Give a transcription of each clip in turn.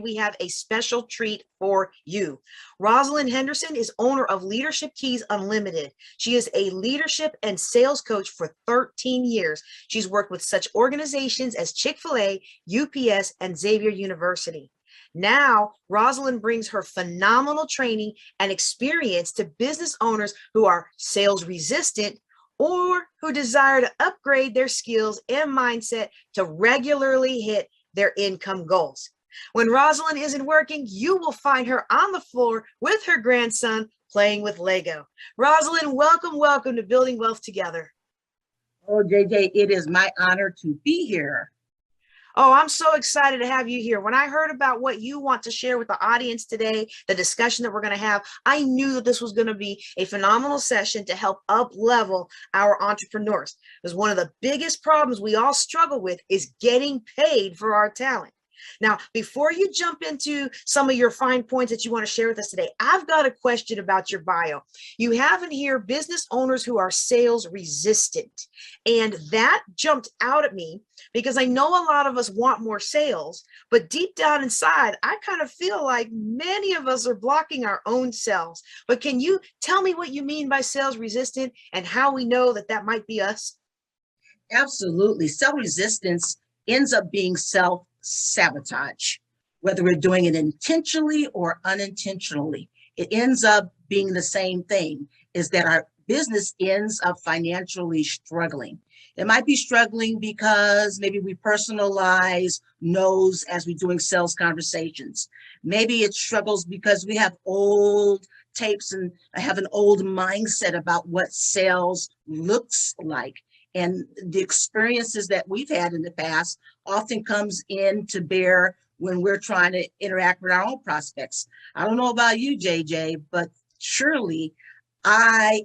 we have a special treat for you. Rosalind Henderson is owner of Leadership Keys Unlimited. She is a leadership and sales coach for 13 years. She's worked with such organizations as Chick-fil-A, UPS, and Xavier University. Now, Rosalind brings her phenomenal training and experience to business owners who are sales resistant or who desire to upgrade their skills and mindset to regularly hit their income goals. When Rosalind isn't working, you will find her on the floor with her grandson playing with Lego. Rosalind, welcome to Building Wealth Together. Oh, JJ, it is my honor to be here. Oh, I'm so excited to have you here. When I heard about what you want to share with the audience today, the discussion that we're going to have, I knew that this was going to be a phenomenal session to help up-level our entrepreneurs. Because one of the biggest problems we all struggle with is getting paid for our talent. Now, before you jump into some of your fine points that you want to share with us today, I've got a question about your bio. You have in here business owners who are sales resistant. And that jumped out at me because I know a lot of us want more sales, but deep down inside, I kind of feel like many of us are blocking our own selves. But can you tell me what you mean by sales resistant and how we know that that might be us? Absolutely. Self-resistance ends up being self-sabotage, whether we're doing it intentionally or unintentionally. It ends up being the same thing, is that our business ends up financially struggling. It might be struggling because maybe we personalize no's as we're doing sales conversations. Maybe it struggles because we have old tapes and have an old mindset about what sales looks like. And the experiences that we've had in the past often comes in to bear when we're trying to interact with our own prospects. I don't know about you, JJ, but surely I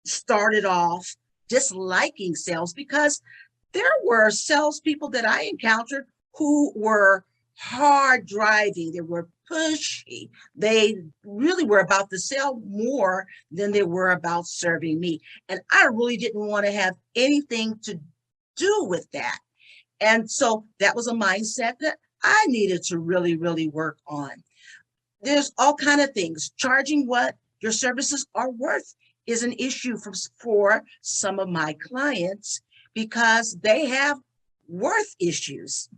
started off disliking sales because there were salespeople that I encountered who were hard driving. They were pushy. They really were about to sell more than they were about serving me. And I really didn't want to have anything to do with that. And so that was a mindset that I needed to really work on. There's all kind of things. Charging what your services are worth is an issue for some of my clients because they have worth issues.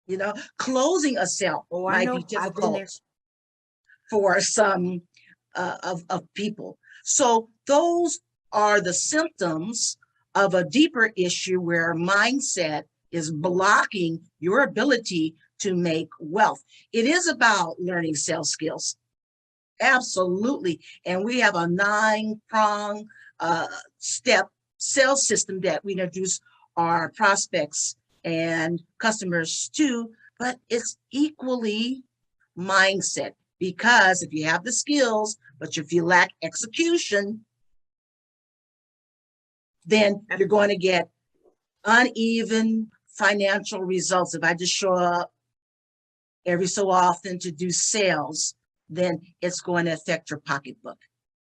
You know, closing a sale might be difficult for some of people. So those are the symptoms of a deeper issue where mindset is blocking your ability to make wealth. It is about learning sales skills. Absolutely. And we have a 9-prong step sales system that we introduce our prospects and customers to, but it's equally mindset, because if you have the skills, but if you lack execution, then you're going to get uneven financial results. If I just show up every so often to do sales, then it's going to affect your pocketbook.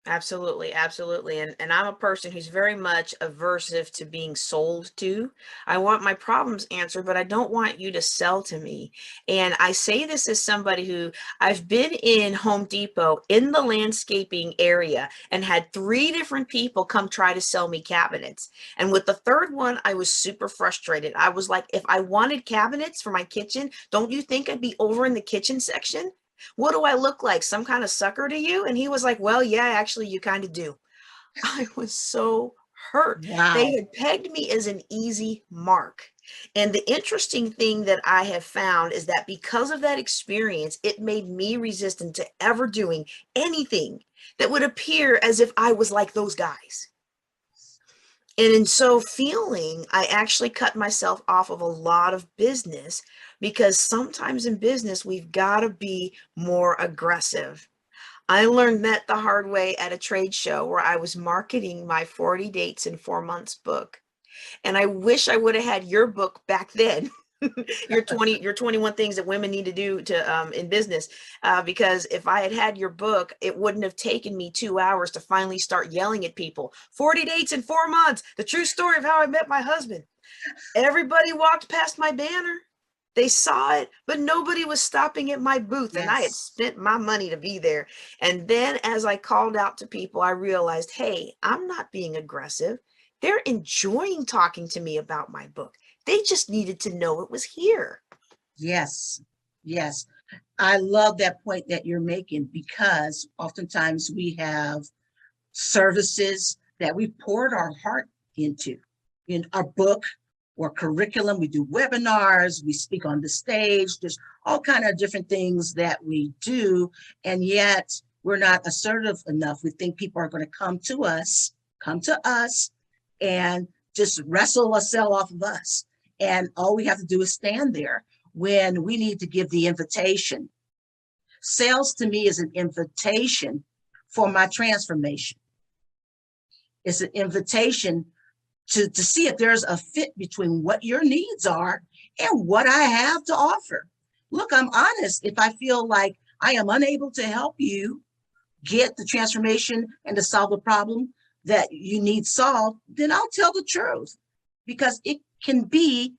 Absolutely. And I'm a person who's very much aversive to being sold to. I want my problems answered, but I don't want you to sell to me. And I say this as somebody who I've been in Home Depot in the landscaping area and had 3 different people come try to sell me cabinets. And with the third one, I was super frustrated. I was like, if I wanted cabinets for my kitchen, don't you think I'd be over in the kitchen section? What do I look like? Some kind of sucker to you? And he was like, well, yeah, actually, you kind of do. I was so hurt. Wow. They had pegged me as an easy mark. And the interesting thing that I have found is that because of that experience, it made me resistant to ever doing anything that would appear as if I was like those guys. And in so feeling, I actually cut myself off of a lot of business because sometimes in business, we've got to be more aggressive. I learned that the hard way at a trade show where I was marketing my 40 Dates in 4 Months book. And I wish I would have had your book back then. your 21 things that women need to do to in business, because if I had had your book, it wouldn't have taken me 2 hours to finally start yelling at people. 40 dates in 4 months, the true story of how I met my husband. Everybody walked past my banner. They saw it, but nobody was stopping at my booth, and I had Yes. spent my money to be there. And then as I called out to people, I realized, hey, I'm not being aggressive. They're enjoying talking to me about my book. They just needed to know it was here. Yes. Yes. I love that point that you're making, because oftentimes we have services that we poured our heart into in our book or curriculum. We do webinars, we speak on the stage, there's all kind of different things that we do, and yet we're not assertive enough. We think people are going to come to us and just wrestle a sale off of us, and all we have to do is stand there, when we need to give the invitation. Sales to me is an invitation for my transformation. It's an invitation to see if there's a fit between what your needs are and what I have to offer. Look, I'm honest. If I feel like I am unable to help you get the transformation and to solve the problem that you need solved, then I'll tell the truth, because it can be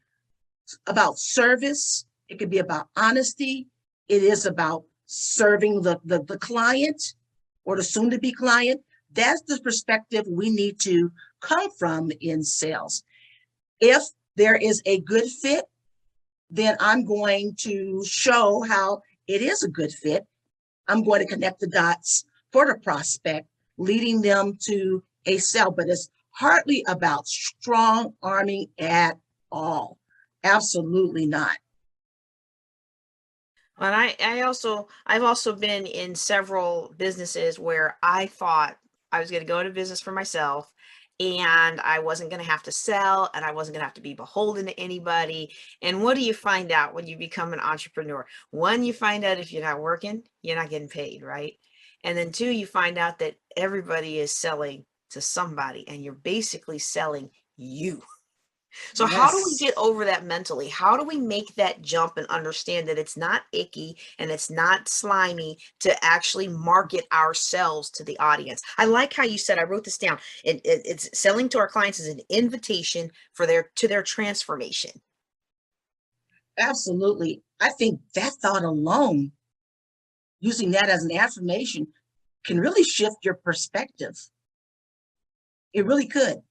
about service. It can be about honesty. It is about serving the client or the soon to be client. That's the perspective we need to come from in sales. If there is a good fit, then I'm going to show how it is a good fit. I'm going to connect the dots for the prospect, leading them to a sale, but it's hardly about strong arming at all. Absolutely not. And I've also been in several businesses where I thought I was going to go into business for myself, and I wasn't going to have to sell, and I wasn't going to have to be beholden to anybody. And what do you find out when you become an entrepreneur? One, you find out if you're not working, you're not getting paid, right? And then two, you find out that everybody is selling to somebody, and you're basically selling you. So how do we Yes. get over that mentally? How do we make that jump and understand that it's not icky and it's not slimy to actually market ourselves to the audience? I like how you said, I wrote this down. It's selling to our clients is an invitation for their transformation. Absolutely. I think that thought alone, using that as an affirmation, can really shift your perspective. It really could.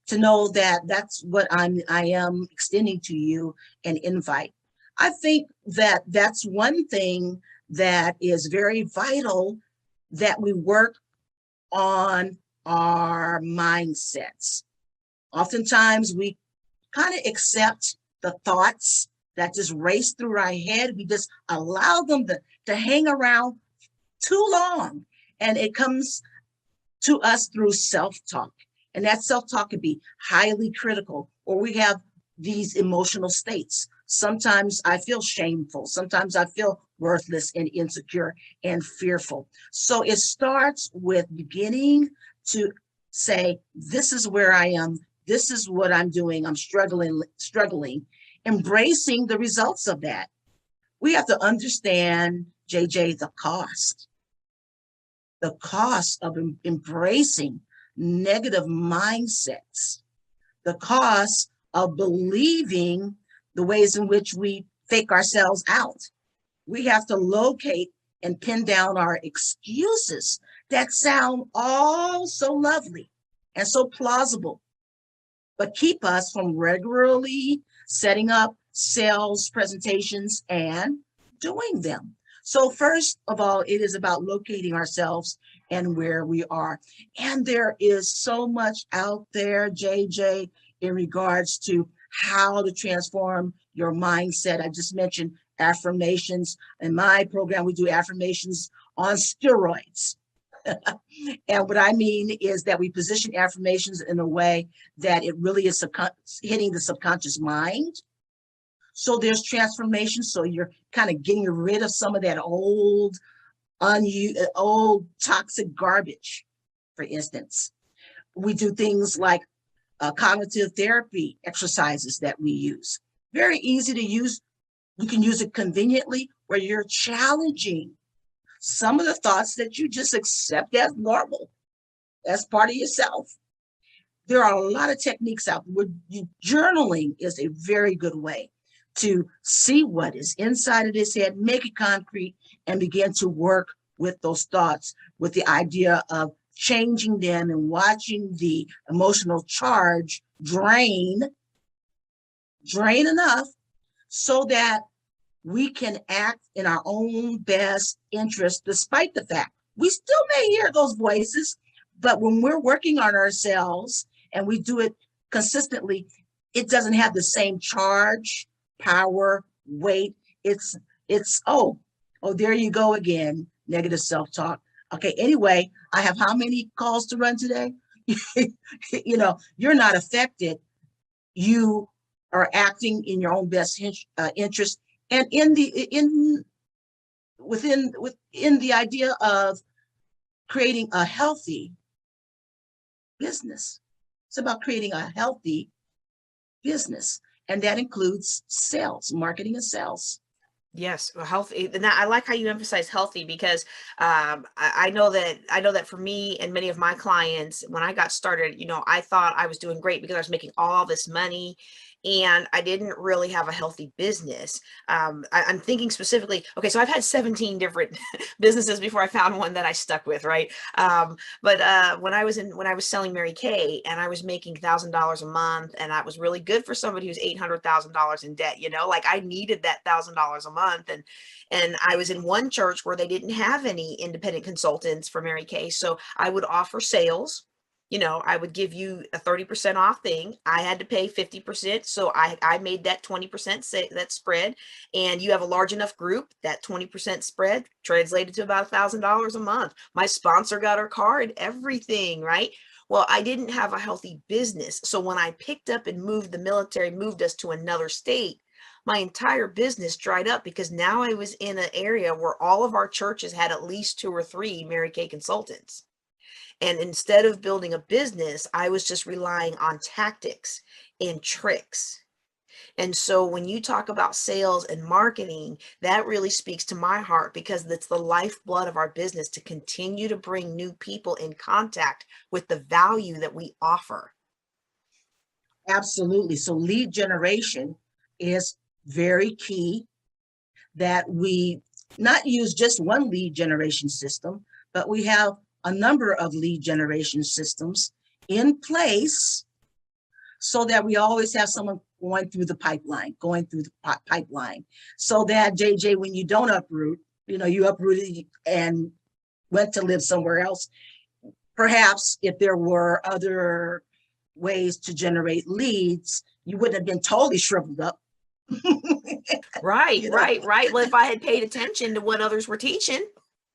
To know that that's what I am extending to you, an invite. I think that that's one thing that is very vital, that we work on our mindsets. Oftentimes we kind of accept the thoughts that just race through our head. We just allow them to hang around too long. And it comes to us through self-talk. And that self-talk can be highly critical, or we have these emotional states. Sometimes I feel shameful. Sometimes I feel worthless and insecure and fearful. So it starts with beginning to say, this is where I am. This is what I'm doing. I'm struggling, embracing the results of that. We have to understand, JJ, the cost of embracing negative mindsets, the cost of believing the ways in which we fake ourselves out. We have to locate and pin down our excuses that sound all so lovely and so plausible, but keep us from regularly setting up sales presentations and doing them. So first of all, it is about locating ourselves and where we are. And there is so much out there, JJ, in regards to how to transform your mindset. I just mentioned affirmations. In my program, we do affirmations on steroids. And what I mean is that we position affirmations in a way that it really is hitting the subconscious mind. So there's transformation. So you're kind of getting rid of some of that old toxic garbage. For instance, we do things like cognitive therapy exercises that we use. Very easy to use. You can use it conveniently, where you're challenging some of the thoughts that you just accept as normal, as part of yourself. There are a lot of techniques out there. Journaling is a very good way to see what is inside of his head, make it concrete, and begin to work with those thoughts, with the idea of changing them and watching the emotional charge drain enough so that we can act in our own best interest, despite the fact we still may hear those voices. But when we're working on ourselves and we do it consistently, it doesn't have the same charge, power, weight. It's there you go again, negative self-talk. Okay, anyway, I have how many calls to run today? You're not affected. You are acting in your own best interest, and within the idea of creating a healthy business. It's about creating a healthy business, and that includes sales, marketing, and sales. Yes, healthy. And I like how you emphasize healthy because I know that for me and many of my clients, when I got started, I thought I was doing great because I was making all this money, and I didn't really have a healthy business. I'm thinking specifically. Okay, so I've had 17 different businesses before I found one that I stuck with, right? But when I was selling Mary Kay and I was making $1,000 a month, and that was really good for somebody who's $800,000 in debt. Like I needed that $1,000 a month, and I was in one church where they didn't have any independent consultants for Mary Kay, so I would offer sales. I would give you a 30% off thing. I had to pay 50%. So I made that 20% that spread. And you have a large enough group, that 20% spread translated to about $1,000 a month. My sponsor got her card, everything, right? Well, I didn't have a healthy business. So when I picked up and moved, the military moved us to another state, my entire business dried up because now I was in an area where all of our churches had at least 2 or 3 Mary Kay consultants. And instead of building a business, I was just relying on tactics and tricks. And so when you talk about sales and marketing, that really speaks to my heart because it's the lifeblood of our business to continue to bring new people in contact with the value that we offer. Absolutely. So lead generation is very key, that we not use just one lead generation system, but we have a number of lead generation systems in place so that we always have someone going through the pipeline, so that JJ, when you don't uproot, you uprooted and went to live somewhere else. Perhaps if there were other ways to generate leads, you wouldn't have been totally shriveled up. Right, right. Well, if I had paid attention to what others were teaching.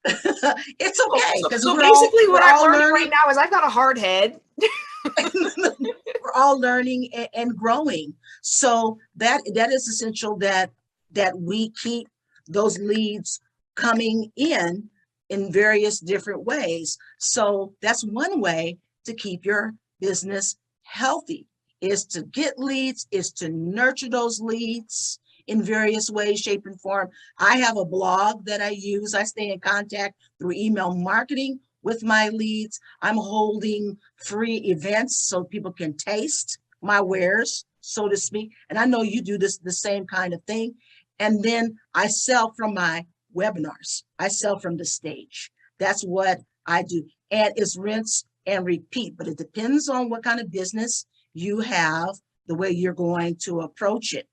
It's So, okay, so, because so basically what we're I'm all learning right learning. now is I've got a hard head. We're all learning and growing. So that is essential, that we keep those leads coming in various different ways. So that's one way to keep your business healthy, is to get leads, is to nurture those leads in various ways, shape, and form. I have a blog that I use. I stay in contact through email marketing with my leads. I'm holding free events so people can taste my wares, so to speak. And I know you do the same kind of thing. And then I sell from my webinars. I sell from the stage. That's what I do. And it's rinse and repeat, but it depends on what kind of business you have, the way you're going to approach it.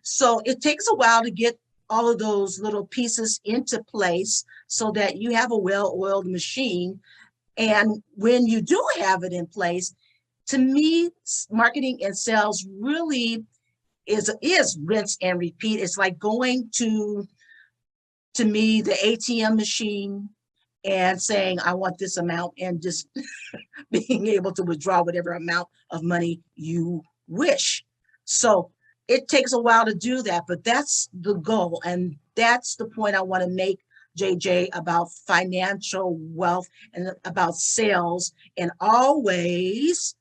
So it takes a while to get all of those little pieces into place so that you have a well-oiled machine. And when you do have it in place, to me, marketing and sales really is rinse and repeat. It's like going to me, the ATM machine, and saying, I want this amount, and just being able to withdraw whatever amount of money you wish. So it takes a while to do that, but that's the goal. And that's the point I want to make, JJ, about financial wealth and about sales, and always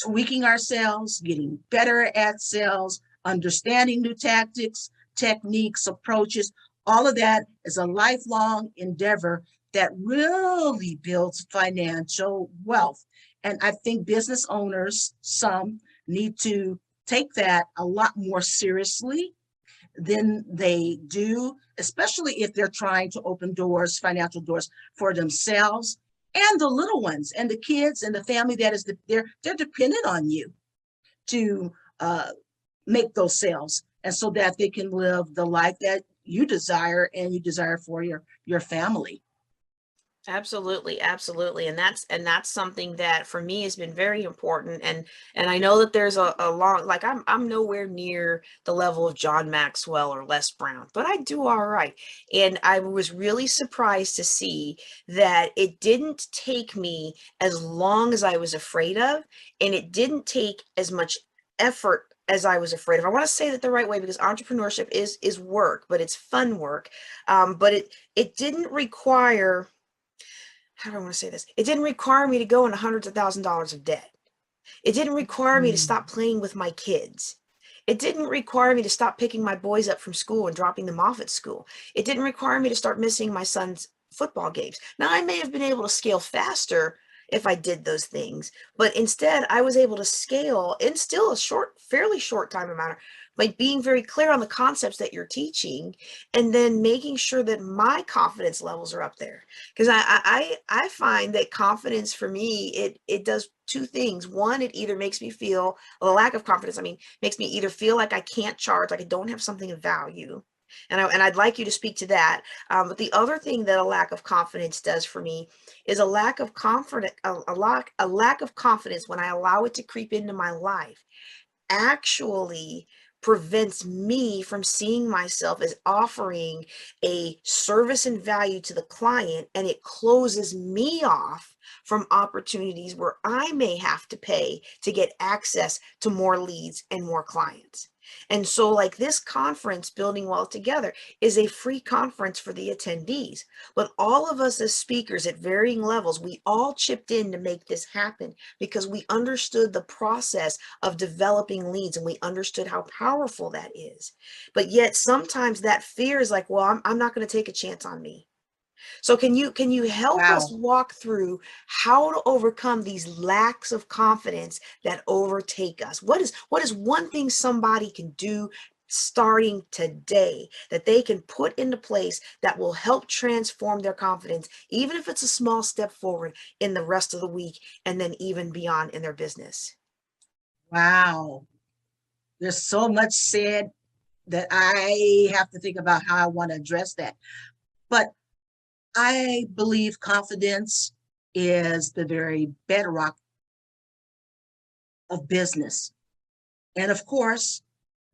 tweaking ourselves, getting better at sales, understanding new tactics, techniques, approaches. All of that is a lifelong endeavor that really builds financial wealth. And I think business owners, some, need to take that a lot more seriously than they do, especially if they're trying to open doors, financial doors for themselves and the little ones and the kids and the family that is they're dependent on you to uh, make those sales, and so that they can live the life that you desire and you desire for your family. Absolutely, absolutely. And that's something that for me has been very important. And I know that there's a long, like I'm nowhere near the level of John Maxwell or Les Brown, but I do all right. And I was really surprised to see that it didn't take me as long as I was afraid of, and it didn't take as much effort as I was afraid of. I want to say that the right way, because entrepreneurship is work, but it's fun work. But it didn't require, how do I want to say this? It didn't require me to go into hundreds of $1,000s of debt. It didn't require me to Mm. stop playing with my kids. It didn't require me to stop picking my boys up from school and dropping them off at school. It didn't require me to start missing my son's football games. Now, I may have been able to scale faster if I did those things, but instead I was able to scale in still a short, fairly short time amount, by being very clear on the concepts that you're teaching, and then making sure that my confidence levels are up there. Because I find that confidence for me, it does two things. One, it either makes me feel a lack of confidence. I mean, makes me either feel like I can't charge, like I don't have something of value. And I'd like you to speak to that. But the other thing that a lack of confidence does for me is a lack of confidence, a lack of confidence when I allow it to creep into my life actually prevents me from seeing myself as offering a service and value to the client, and it closes me off from opportunities where I may have to pay to get access to more leads and more clients. And so, like, this conference, Building Wealth Together, is a free conference for the attendees, but all of us as speakers at varying levels, we all chipped in to make this happen because we understood the process of developing leads, and we understood how powerful that is. But yet sometimes that fear is like, well, I'm not going to take a chance on me. So can you help us Wow. walk through how to overcome these lacks of confidence that overtake us? What is one thing somebody can do starting today that they can put into place that will help transform their confidence, even if it's a small step forward in the rest of the week and then even beyond in their business? Wow. There's so much said that I have to think about how I want to address that. But I believe confidence is the very bedrock of business. And of course,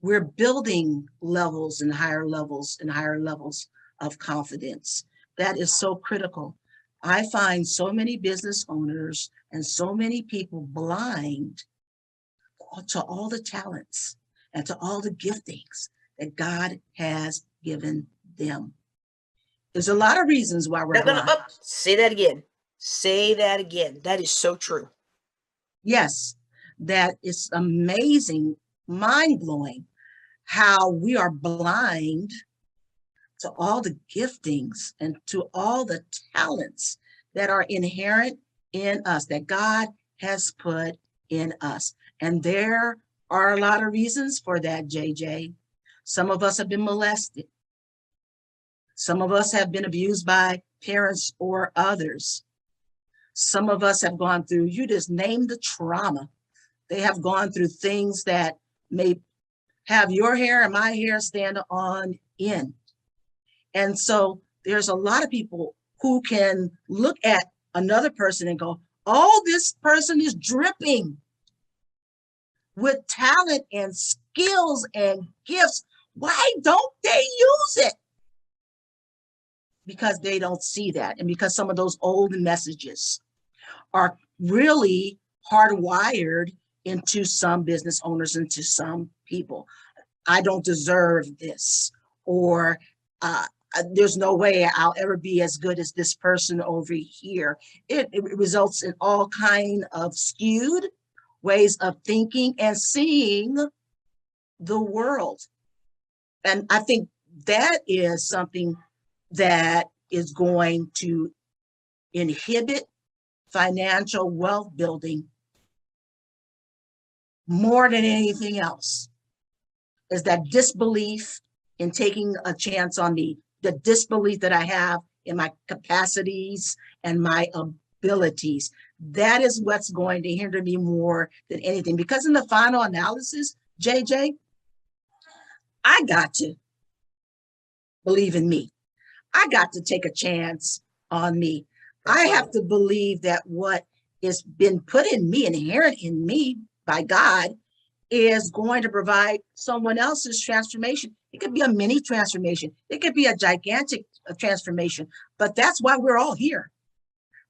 we're building levels and higher levels and higher levels of confidence. That is so critical. I find so many business owners and so many people blind to all the talents and to all the giftings that God has given them. There's a lot of reasons why we're No, no, no. blind. Oh, say that again. Say that again. That is so true. Yes, that is amazing, mind blowing how we are blind to all the giftings and to all the talents that are inherent in us, that God has put in us. And there are a lot of reasons for that, JJ. Some of us have been molested. Some of us have been abused by parents or others. Some of us have gone through, you just name the trauma. They have gone through things that may have your hair and my hair stand on end. And so there's a lot of people who can look at another person and go, oh, this person is dripping with talent and skills and gifts. Why don't they use it? Because they don't see that. And because some of those old messages are really hardwired into some business owners, into some people. I don't deserve this, or uh, there's no way I'll ever be as good as this person over here. It results in all kind of skewed ways of thinking and seeing the world. And I think that is something that is going to inhibit financial wealth building more than anything else is that disbelief in taking a chance on me, the disbelief that I have in my capacities and my abilities. That is what's going to hinder me more than anything. Because in the final analysis, JJ, I got to believe in me. I got to take a chance on me. That's I right. have to believe that what has been put in me, inherent in me by God, is going to provide someone else's transformation. It could be a mini transformation. It could be a gigantic transformation, but that's why we're all here.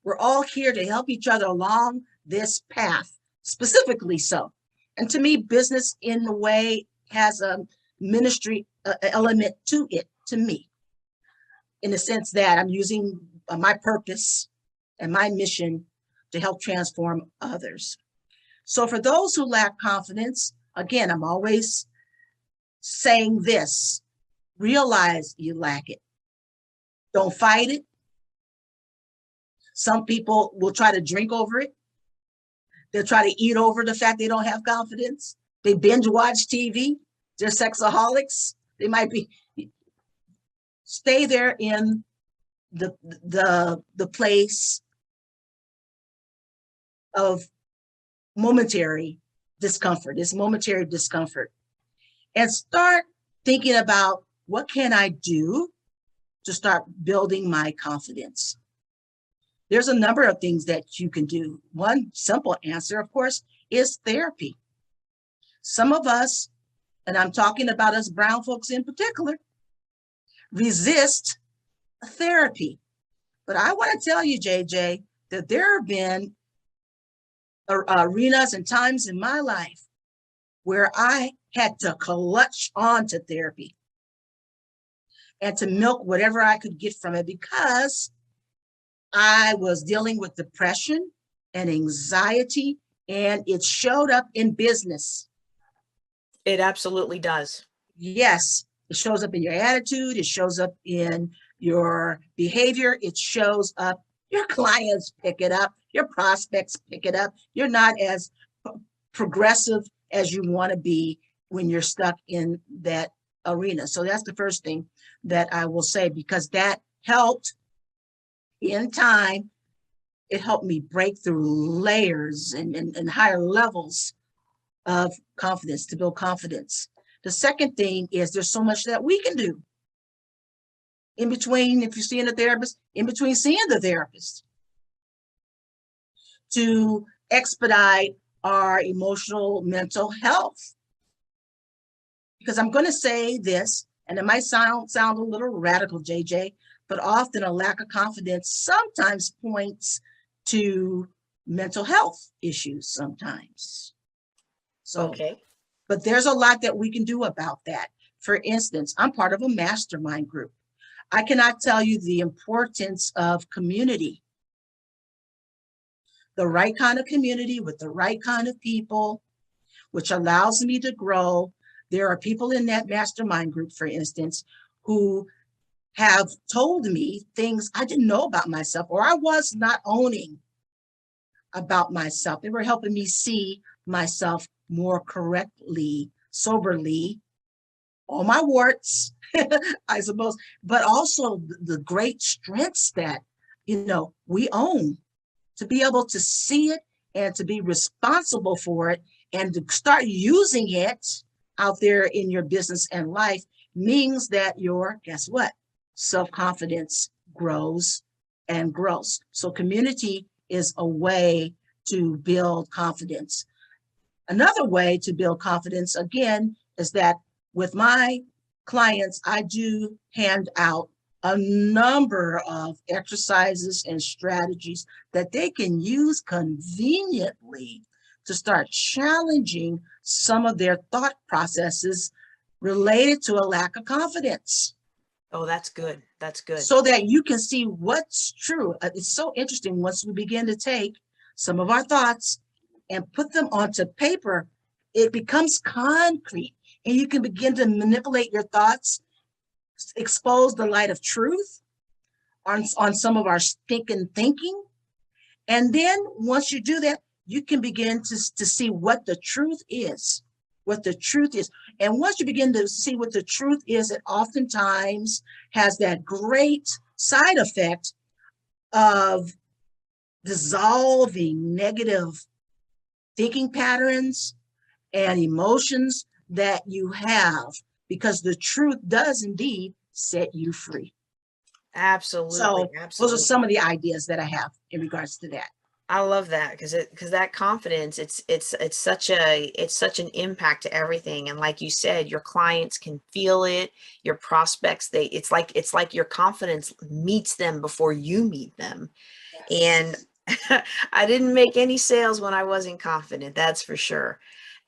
We're all here to help each other along this path, specifically so. And to me, business in a way has a ministry element to it, to me, in the sense that I'm using my purpose and my mission to help transform others. So for those who lack confidence, again, I'm always saying this: realize you lack it. Don't fight it. Some people will try to drink over it. They'll try to eat over the fact they don't have confidence. They binge watch TV. They're sexaholics. They might be, stay there in the place of momentary discomfort, this momentary discomfort, and start thinking about what can I do to start building my confidence. There's a number of things that you can do. One simple answer, of course, is therapy. Some of us, and I'm talking about us brown folks in particular, resist therapy. But I want to tell you, JJ, that there have been arenas and times in my life where I had to clutch on to therapy and to milk whatever I could get from it, because I was dealing with depression and anxiety, and it showed up in business. It absolutely does. Yes, it shows up in your attitude, it shows up in your behavior, it shows up, your clients pick it up, your prospects pick it up. You're not as progressive as you want to be when you're stuck in that arena. So that's the first thing that I will say, because that helped in time. It helped me break through layers and higher levels of confidence, to build confidence. The second thing is there's so much that we can do in between, if you're seeing a therapist, in between seeing the therapist, to expedite our emotional mental health. Because I'm going to say this, and it might sound a little radical, JJ, but often a lack of confidence sometimes points to mental health issues sometimes. So, Okay. but there's a lot that we can do about that. For instance, I'm part of a mastermind group. I cannot tell you the importance of community, the right kind of community with the right kind of people, which allows me to grow. There are people in that mastermind group, for instance, who have told me things I didn't know about myself, or I was not owning about myself. They were helping me see myself more correctly, soberly, all my warts, I suppose, but also the great strengths that, we own, to be able to see it and to be responsible for it and to start using it out there in your business and life means that your, guess what? Self-confidence grows and grows. So community is a way to build confidence. Another way to build confidence, again, is that with my clients, I do hand out a number of exercises and strategies that they can use conveniently to start challenging some of their thought processes related to a lack of confidence. Oh, that's good. That's good. So that you can see what's true. It's so interesting once we begin to take some of our thoughts and put them onto paper, it becomes concrete, and you can begin to manipulate your thoughts, expose the light of truth on some of our stinking thinking. And then once you do that, you can begin to see what the truth is, what the truth is. And once you begin to see what the truth is, it oftentimes has that great side effect of dissolving negative thinking patterns and emotions that you have, because the truth does indeed set you free. Absolutely, So those are some absolutely. of the ideas that I have in regards to that. I love that because that confidence, it's such an impact to everything. And like you said, your clients can feel it, your prospects, it's like your confidence meets them before you meet them. And Yes. I didn't make any sales when I wasn't confident, that's for sure.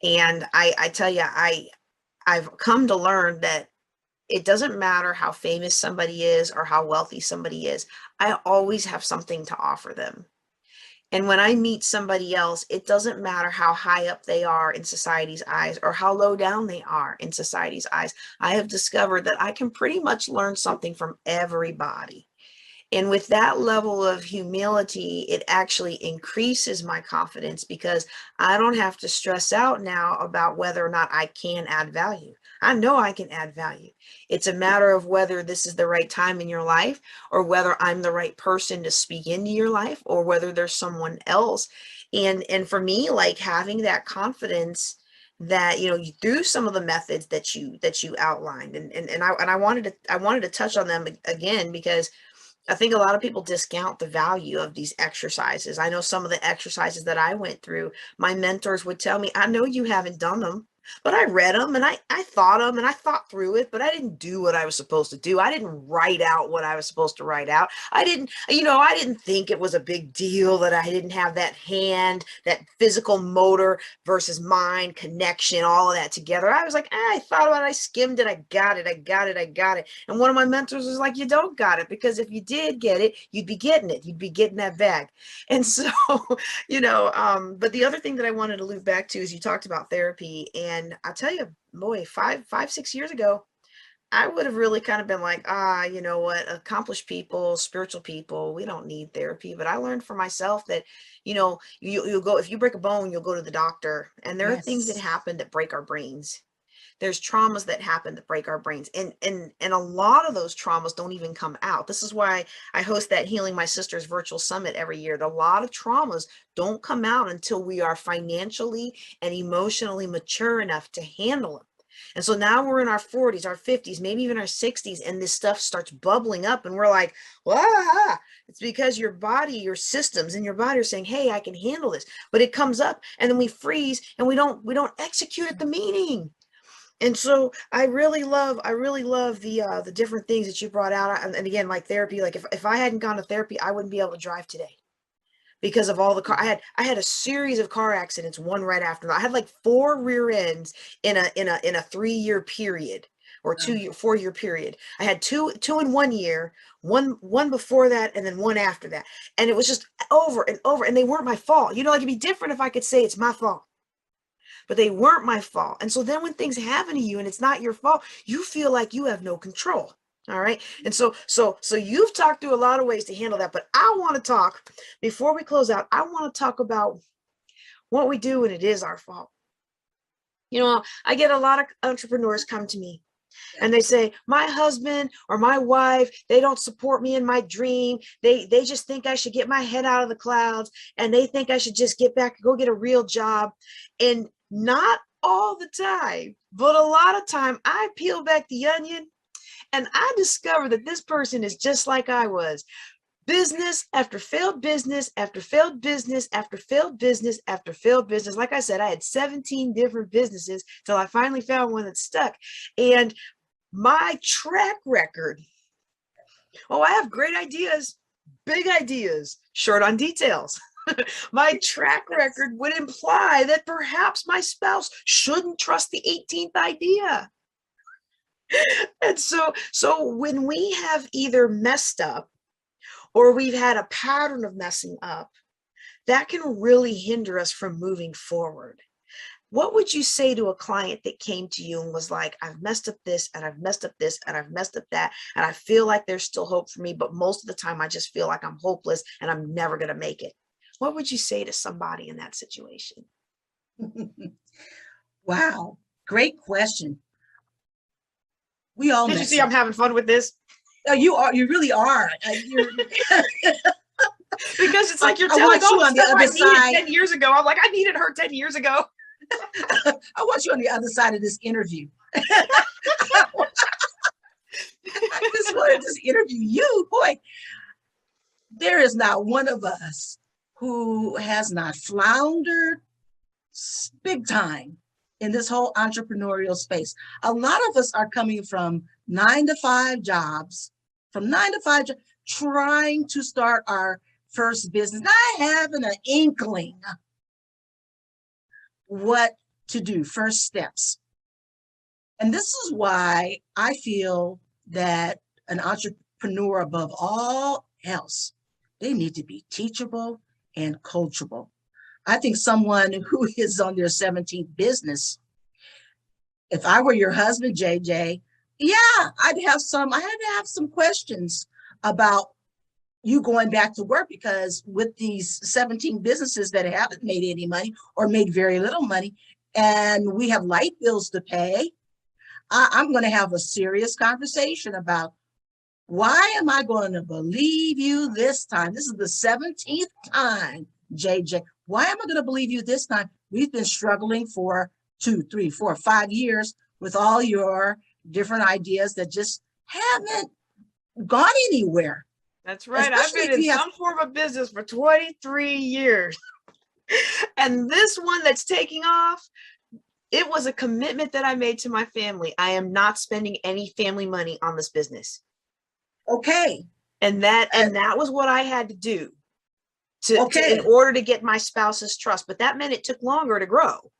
And I tell you, I've come to learn that it doesn't matter how famous somebody is or how wealthy somebody is. I always have something to offer them. And when I meet somebody else, it doesn't matter how high up they are in society's eyes or how low down they are in society's eyes. I have discovered that I can pretty much learn something from everybody. And with that level of humility, it actually increases my confidence because I don't have to stress out now about whether or not I can add value. I know I can add value. It's a matter of whether this is the right time in your life or whether I'm the right person to speak into your life or whether there's someone else. And for me, like having that confidence that through some of the methods that you outlined and I wanted to touch on them again because I think a lot of people discount the value of these exercises. I know some of the exercises that I went through, my mentors would tell me, I know you haven't done them, but I read them and I thought them and I thought through it, but I didn't do what I was supposed to do. I didn't write out what I was supposed to write out. I didn't think it was a big deal that I didn't have that hand, that physical motor versus mind connection, all of that together. I was like, I thought about it, I skimmed it, I got it, I got it, I got it. And one of my mentors was like, you don't got it, because if you did get it, you'd be getting it. You'd be getting that bag. And so, but the other thing that I wanted to loop back to is you talked about therapy. And I tell you, boy, 6 years ago, I would have really kind of been like, you know what, accomplished people, spiritual people, we don't need therapy. But I learned for myself that, you'll go, if you break a bone, you'll go to the doctor. And there are things that Yes. happen that break our brains. There's traumas that happen that break our brains. And a lot of those traumas don't even come out. This is why I host that Healing My Sisters virtual summit every year. A lot of traumas don't come out until we are financially and emotionally mature enough to handle them. And so now we're in our 40s, our 50s, maybe even our 60s, and this stuff starts bubbling up, and we're like, "Wow!" It's because your body, your systems in your body are saying, "Hey, I can handle this." But it comes up, and then we freeze, and we don't execute at the meeting. And so I really love the different things that you brought out. And again, like therapy, like if I hadn't gone to therapy, I wouldn't be able to drive today because of all the car I had a series of car accidents, one right after. I had like four rear ends in a 3 year period, or Wow. 4 year period. I had two in 1 year, one before that, and then one after that. And it was just over and over, and they weren't my fault. Like it'd be different if I could say it's my fault, but they weren't my fault. And so then when things happen to you and it's not your fault, you feel like you have no control. All right. And so you've talked through a lot of ways to handle that, but I want to talk before we close out. I want to talk about what we do when it is our fault. I get a lot of entrepreneurs come to me and they say, my husband or my wife, they don't support me in my dream. They just think I should get my head out of the clouds, and they think I should just go get a real job. And not all the time, but a lot of time, I peel back the onion and I discover that this person is just like I was. Business after failed business after failed business after failed business after failed business. Like I said, I had 17 different businesses till I finally found one that stuck. And my track record, I have great ideas, big ideas, short on details. My track record would imply that perhaps my spouse shouldn't trust the 18th idea. And so when we have either messed up or we've had a pattern of messing up, that can really hinder us from moving forward. What would you say to a client that came to you and was like, I've messed up this and I've messed up this and I've messed up that, and I feel like there's still hope for me, but most of the time I just feel like I'm hopeless and I'm never going to make it? what would you say to somebody in that situation? Wow, great question. We all Did you mess see I'm up. having fun with this? You are, you really are. You're, Because it's like you're I telling want all you the on the stuff I other needed side. 10 years ago. I'm like, I needed her 10 years ago. I want you on the other side of this interview. I just wanted to interview you. Boy, there is not one of us who has not floundered big time in this whole entrepreneurial space. A lot of us are coming from 9 to 5 jobs, trying to start our first business, not having an inkling what to do, first steps. And this is why I feel that an entrepreneur, above all else, they need to be teachable and coachable. I think someone who is on their 17th business, if I were your husband, JJ, yeah, I had to have some questions about you going back to work, because with these 17 businesses that haven't made any money or made very little money, and we have light bills to pay, I'm going to have a serious conversation about, why am I going to believe you this time? This is the 17th time, JJ. Why am I going to believe you this time? We've been struggling for 2, 3, 4, 5 years with all your different ideas that just haven't gone anywhere. That's right. I've Especially been if in you have, some form of business for 23 years. And this one that's taking off, it was a commitment that I made to my family. I am not spending any family money on this business. okay, And that was what I had to do to in okay, order to get my spouse's trust. But that meant it took longer to grow.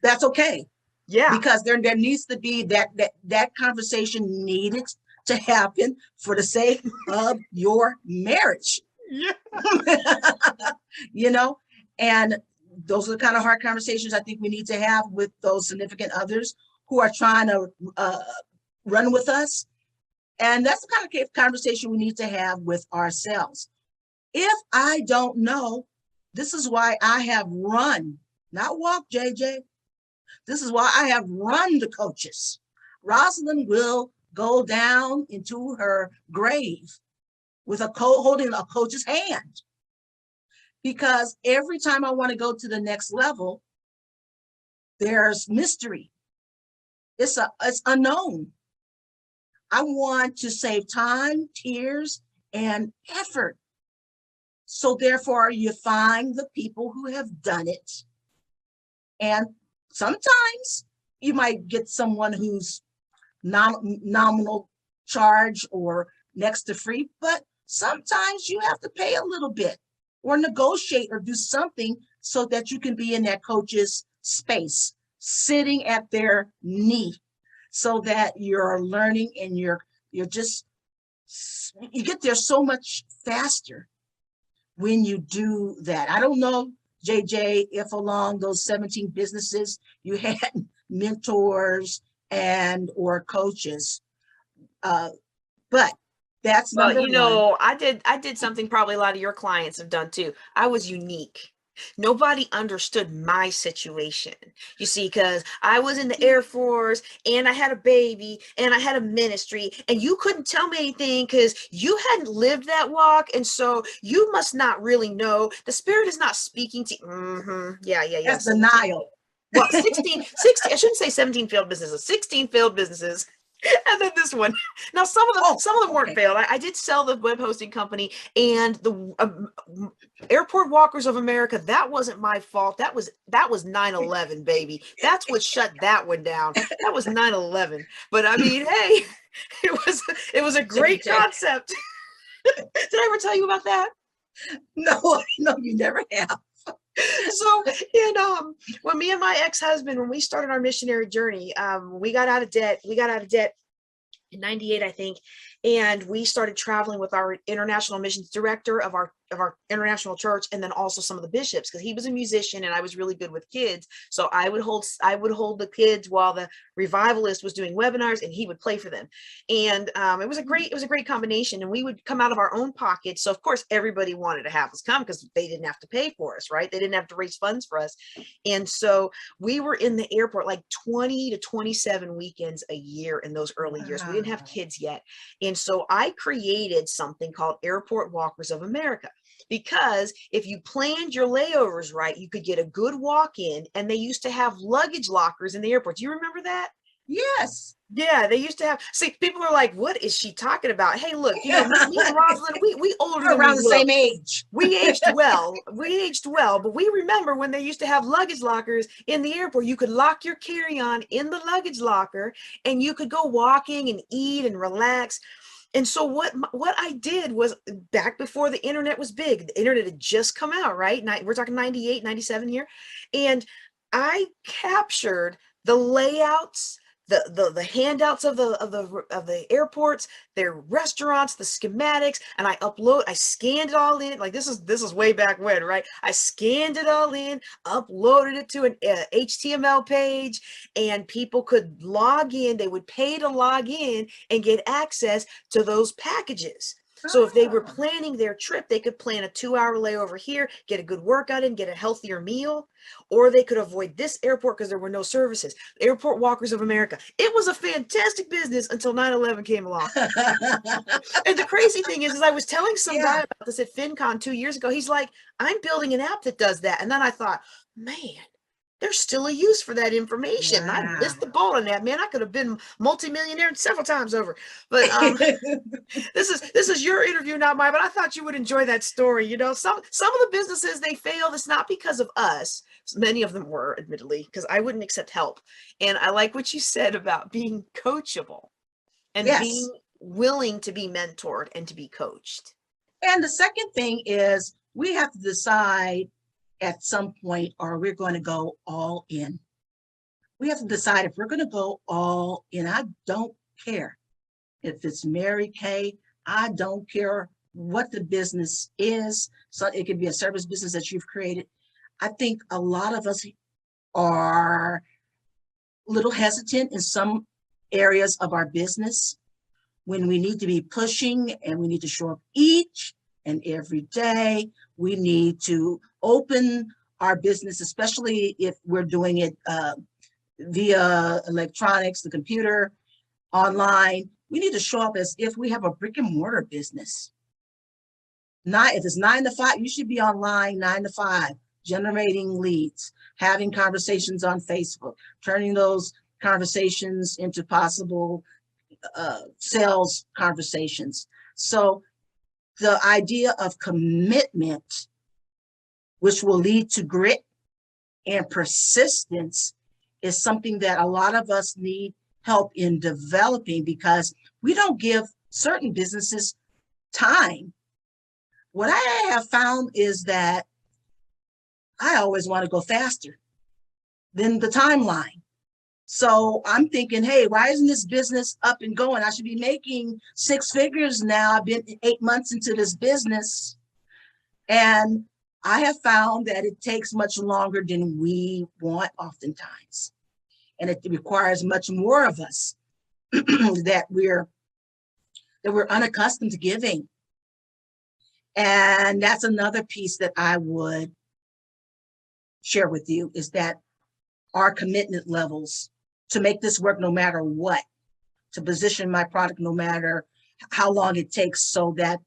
that's okay. Yeah. Because there needs to be that conversation needed to happen for the sake of your marriage. Yeah. You know, and those are the kind of hard conversations I think we need to have with those significant others who are trying to run with us. And that's the kind of conversation we need to have with ourselves. If I don't know, this is why I have run, not walked, JJ. This is why I have run the coaches. Rosalind will go down into her grave with holding a coach's hand, because every time I want to go to the next level, there's mystery. It's unknown. I want to save time, tears, and effort. So therefore, you find the people who have done it. And sometimes you might get someone who's nominal charge or next to free, but sometimes you have to pay a little bit or negotiate or do something so that you can be in that coach's space, sitting at their knee, so that you're learning and you get there so much faster when you do that. I don't know, JJ, if along those 17 businesses you had mentors and or coaches, but that's Well, number one. I did something probably a lot of your clients have done too. I was unique. Nobody understood my situation. You see, because I was in the Air Force and I had a baby and I had a ministry, and you couldn't tell me anything because you hadn't lived that walk. And so you must not really know. The Spirit is not speaking to you. Yeah, yeah, yeah. That's 17. denial. Well, 16, I shouldn't say 17 failed businesses, 16 failed businesses. And then this one. Now, some of them weren't Okay. failed. I did sell the web hosting company and the Airport Walkers of America. That wasn't my fault. That was 9/11, baby. That's what shut that one down. That was 9/11. But I mean, hey, it was a great JJ. concept. Did I ever tell you about that? No, no, you never have. So, and when me and my ex-husband, when we started our missionary journey, we got out of debt. We got out of debt in 98, I think. And we started traveling with our international missions director of our international church, and then also some of the bishops, because he was a musician and I was really good with kids. So I would hold the kids while the revivalist was doing webinars, and he would play for them. And it was a great combination. And we would come out of our own pockets. So of course everybody wanted to have us come because they didn't have to pay for us, right? They didn't have to raise funds for us. And so we were in the airport like 20 to 27 weekends a year in those early years. We didn't have Wow. kids yet. And so I created something called Airport Walkers of America, because if you planned your layovers right, you could get a good walk in. And they used to have luggage lockers in the airport. Do you remember that? Yes. Yeah, they used to have. See, people are like, "What is she talking about?" Hey, look, me and Rosalind, we older We're than we around the look. same age. We aged well. We aged well, but we remember when they used to have luggage lockers in the airport. You could lock your carry-on in the luggage locker, and you could go walking and eat and relax. And so what I did was, back before the internet was big, the internet had just come out, right? We're talking 98, 97 here. And I captured the layouts, the handouts of the airports, their restaurants, the schematics, and I scanned it all in. Like, this is way back when, right? I scanned it all in, uploaded it to an HTML page, and people could log in. They would pay to log in and get access to those packages. So if they were Ah, planning their trip, they could plan a 2-hour layover here, get a good workout in, get a healthier meal, or they could avoid this airport because there were no services. Airport Walkers of America. It was a fantastic business until 9/11 came along. And the crazy thing is I was telling some yeah. guy about this at FinCon 2 years ago. He's like, I'm building an app that does that. And then I thought, man, there's still a use for that information. I missed the Wow. boat on that, man. I could have been multimillionaire several times over. But this is your interview, not mine. But I thought you would enjoy that story. Some of the businesses, they failed. It's not because of us. Many of them were, admittedly, because I wouldn't accept help. And I like what you said about being coachable and Yes. being willing to be mentored and to be coached. And the second thing is we have to decide at some point, are we going to go all in? We have to decide if we're going to go all in. I don't care if it's Mary Kay. I don't care what the business is. So it could be a service business that you've created. I think a lot of us are a little hesitant in some areas of our business when we need to be pushing and we need to show up each and every day. We need to open our business, especially if we're doing it via electronics, the computer, online. We need to show up as if we have a brick and mortar business. If it's 9 to 5, you should be online 9 to 5, generating leads, having conversations on Facebook, turning those conversations into possible sales conversations. So the idea of commitment, which will lead to grit and persistence, is something that a lot of us need help in developing, because we don't give certain businesses time. What I have found is that I always want to go faster than the timeline. So I'm thinking, hey, why isn't this business up and going? I should be making 6 figures now. I've been 8 months into this business. And I have found that it takes much longer than we want oftentimes. And it requires much more of us that we're unaccustomed to giving. And that's another piece that I would share with you, is that our commitment levels to make this work no matter what, to position my product no matter how long it takes, so that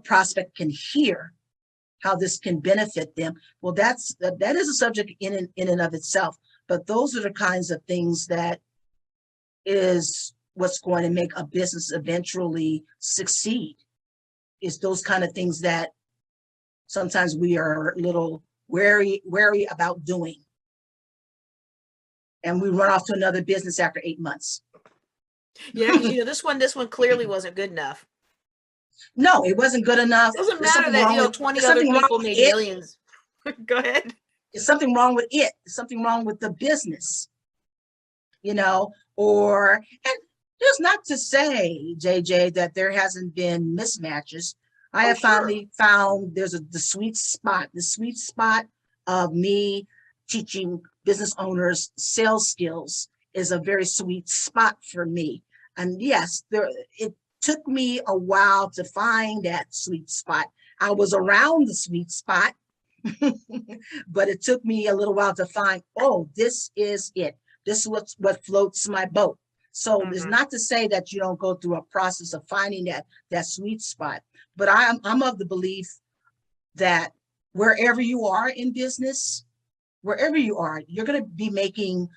prospect can hear how this can benefit them. Well, that is a subject in and of itself. But those are the kinds of things that is what's going to make a business eventually succeed. Is those kind of things that sometimes we are a little wary about doing. And we run off to another business after 8 months. Yeah, because this one clearly wasn't good enough. No, it wasn't good enough. It doesn't There's matter something that, wrong with 20 there's other something wrong people with made it. millions. Go ahead. There's something wrong with it. There's something wrong with the business, or, and just not to say, JJ, that there hasn't been mismatches. I Oh, have sure. finally found there's the sweet spot of me teaching business owners sales skills is a very sweet spot for me. And yes, it took me a while to find that sweet spot. I was around the sweet spot, but it took me a little while to find, oh, this is it. This is what floats my boat. So it's Mhm. not to say that you don't go through a process of finding that sweet spot, but I'm of the belief that wherever you are in business, wherever you are, you're going to be making,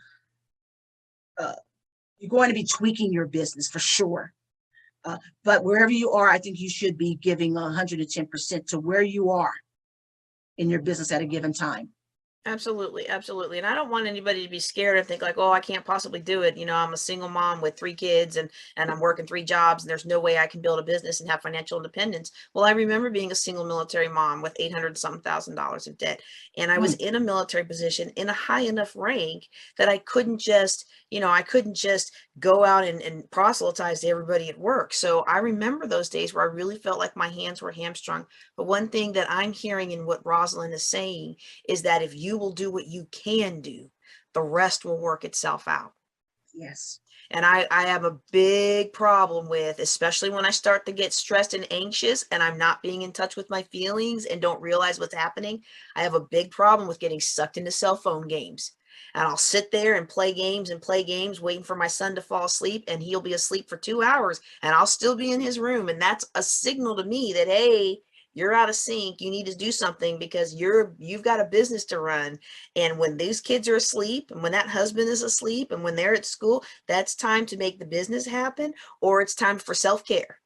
uh, you're going to be tweaking your business for sure. But wherever you are, I think you should be giving 110% to where you are in your business at a given time. Absolutely, absolutely. And I don't want anybody to be scared and think like, "Oh, I can't possibly do it. You know, I'm a single mom with 3 kids and I'm working 3 jobs and there's no way I can build a business and have financial independence." Well, I remember being a single military mom with 800 something thousand dollars of debt. And I was Mm, in a military position in a high enough rank that I couldn't just, I couldn't just go out and proselytize to everybody at work. So I remember those days where I really felt like my hands were hamstrung. But one thing that I'm hearing in what Rosalind is saying is that if you will do what you can do, the rest will work itself out. yes. And I have a big problem with, especially when I start to get stressed and anxious and I'm not being in touch with my feelings and don't realize what's happening. I have a big problem with getting sucked into cell phone games. And I'll sit there and play games, waiting for my son to fall asleep, and he'll be asleep for 2 hours, and I'll still be in his room. And that's a signal to me that, hey, you're out of sync. You need to do something because you've got a business to run. And when these kids are asleep, and when that husband is asleep, and when they're at school, that's time to make the business happen, or it's time for self-care.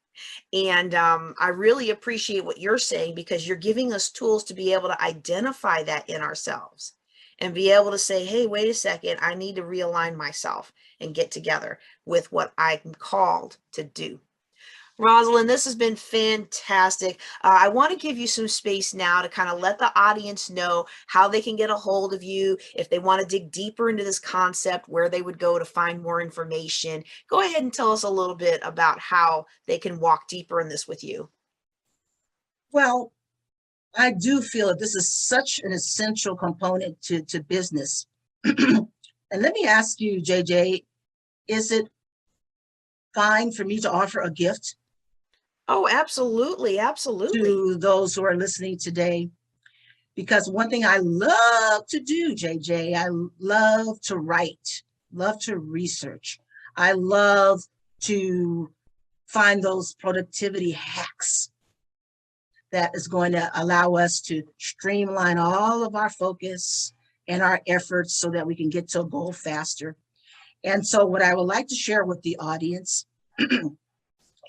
And I really appreciate what you're saying because you're giving us tools to be able to identify that in ourselves and be able to say, hey, wait a second, I need to realign myself and get together with what I'm called to do. Rosalind, this has been fantastic. I want to give you some space now to kind of let the audience know how they can get a hold of you. If they want to dig deeper into this concept, where they would go to find more information. Go ahead and tell us a little bit about how they can walk deeper in this with you. Well, I do feel that this is such an essential component to business. And let me ask you, JJ, is it fine for me to offer a gift Oh, absolutely. Absolutely. to those who are listening today? Because one thing I love to do, JJ, I love to write, love to research. I love to find those productivity hacks that is going to allow us to streamline all of our focus and our efforts so that we can get to a goal faster. And so, what I would like to share with the audience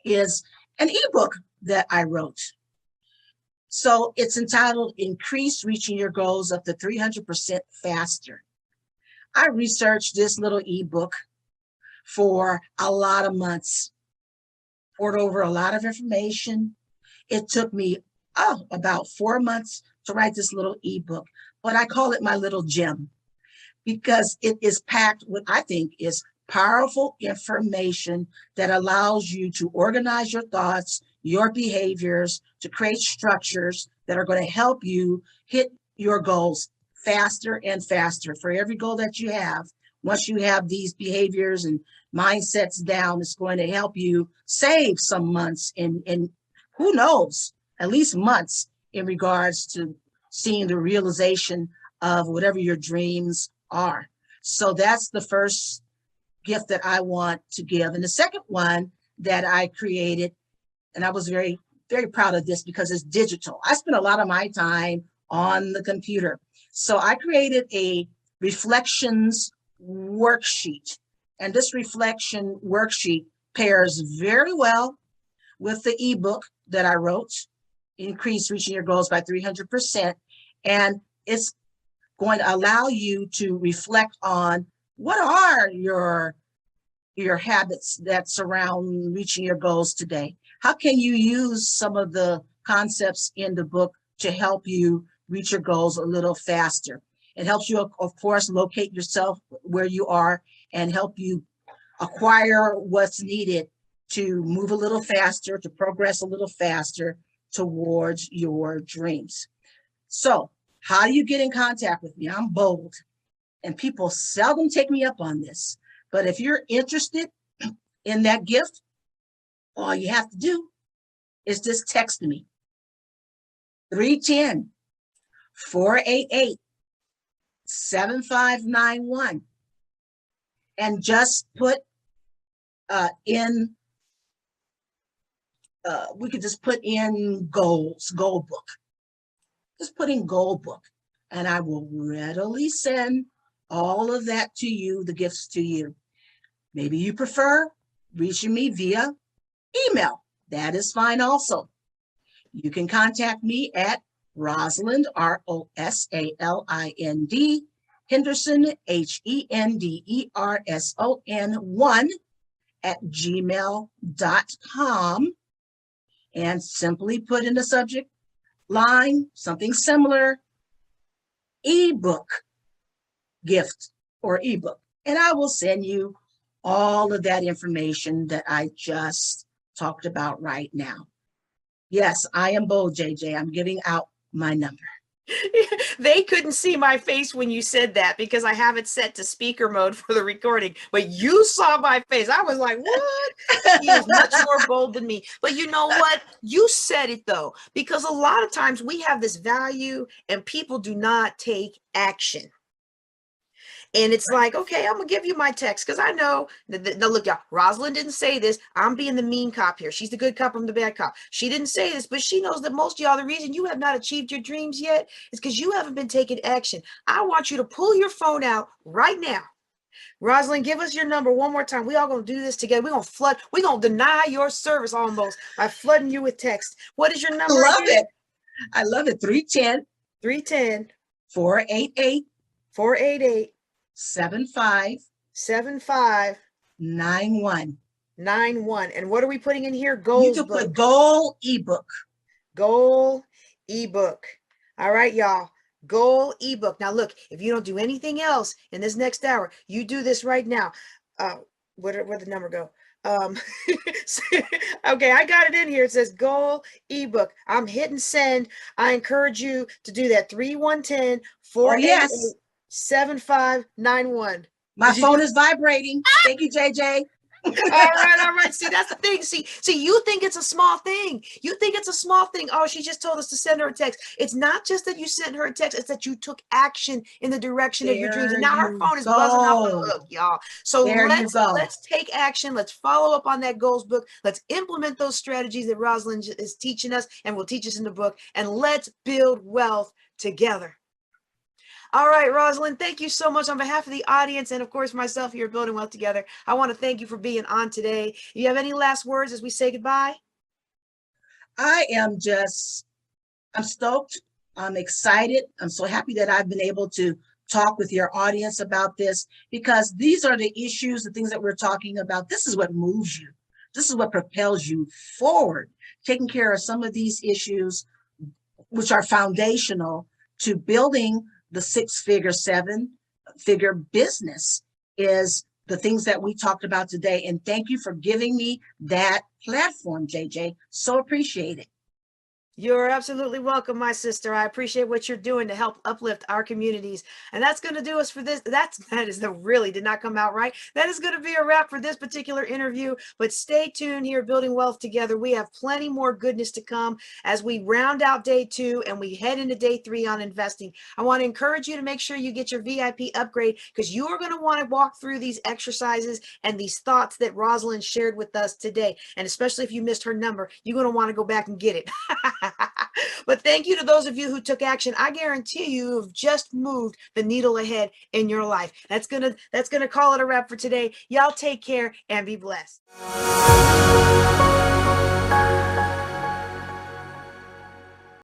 is an ebook that I wrote. So, it's entitled Increase Reaching Your Goals Up to 300% Faster. I researched this little ebook for a lot of months, poured over a lot of information. It took me about 4 months to write this little ebook, but I call it my little gem because it is packed with, I think, is powerful information that allows you to organize your thoughts, your behaviors, to create structures that are going to help you hit your goals faster and faster. For every goal that you have, once you have these behaviors and mindsets down, it's going to help you save some months and who knows, at least months in regards to seeing the realization of whatever your dreams are. So that's the first gift that I want to give. And the second one that I created, and I was very, very proud of this because it's digital. I spent a lot of my time on the computer. So I created a reflections worksheet. And this reflection worksheet pairs very well with the ebook that I wrote, Increase Reaching Your Goals by 300%. And it's going to allow you to reflect on what are your habits that surround reaching your goals today. How can you use some of the concepts in the book to help you reach your goals a little faster? It helps you, of course, locate yourself where you are and help you acquire what's needed to move a little faster, to progress a little faster towards your dreams. So, how do you get in contact with me? I'm bold, and people seldom take me up on this. But if you're interested in that gift, all you have to do is just text me 310 488 7591 and just put in we could just put in goal book. Just put in goal book, and I will readily send all of that to you, the gifts to you. Maybe you prefer reaching me via email. That is fine also. You can contact me at Rosalind, Rosalind, Henderson, Henderson 1 @gmail.com, and simply put in the subject line something similar, ebook gift or ebook, and I will send you all of that information that I just talked about right now. Yes, I am bold, JJ. I'm giving out my number. They couldn't see my face when you said that because I have it set to speaker mode for the recording, but you saw my face. I was like, what? She is much more bold than me. But you know what? You said it though, because a lot of times we have this value and people do not take action. And it's like, okay, I'm gonna give you my text because I know that, look, y'all, Rosalind didn't say this. I'm being the mean cop here. She's the good cop, I'm the bad cop. She didn't say this, but she knows that most of y'all, the reason you have not achieved your dreams yet is because you haven't been taking action. I want you to pull your phone out right now. Rosalind, give us your number one more time. We all gonna do this together. We're gonna deny your service almost by flooding you with text. What is your number? I love it. I love it. 310 310 488 488 7591. And what are we putting in here? You Goals can book. put goal ebook. Goal ebook. All right, y'all. Goal ebook. Now, look, if you don't do anything else in this next hour, you do this right now. Where'd the number go? Okay, I got it in here. It says goal ebook. I'm hitting send. I encourage you to do that. 3110 488 7591. My phone is vibrating. Thank you, JJ. All right. See, that's the thing. See, you think it's a small thing. You think it's a small thing. Oh, she just told us to send her a text. It's not just that you sent her a text, it's that you took action in the direction of your dreams. And now her phone is buzzing off the hook, y'all. So let's take action. Let's follow up on that goals book. Let's implement those strategies that Rosalind is teaching us and will teach us in the book. And let's build wealth together. All right, Rosalind, thank you so much on behalf of the audience and, of course, myself here at Building Wealth Together. I want to thank you for being on today. You have any last words as we say goodbye? I'm stoked. I'm excited. I'm so happy that I've been able to talk with your audience about this, because these are the issues, the things that we're talking about. This is what moves you. This is what propels you forward. Taking care of some of these issues, which are foundational to building the 6-figure, 7-figure business, is the things that we talked about today. And thank you for giving me that platform, JJ. So appreciate it. You're absolutely welcome, my sister. I appreciate what you're doing to help uplift our communities. And that's going to do us for this. That really did not come out right. That is going to be a wrap for this particular interview. But stay tuned here, Building Wealth Together. We have plenty more goodness to come as we round out day 2 and we head into day 3 on investing. I want to encourage you to make sure you get your VIP upgrade, because you are going to want to walk through these exercises and these thoughts that Rosalind shared with us today. And especially if you missed her number, you're going to want to go back and get it. But thank you to those of you who took action. I guarantee you have just moved the needle ahead in your life. That's gonna call it a wrap for today. Y'all take care and be blessed.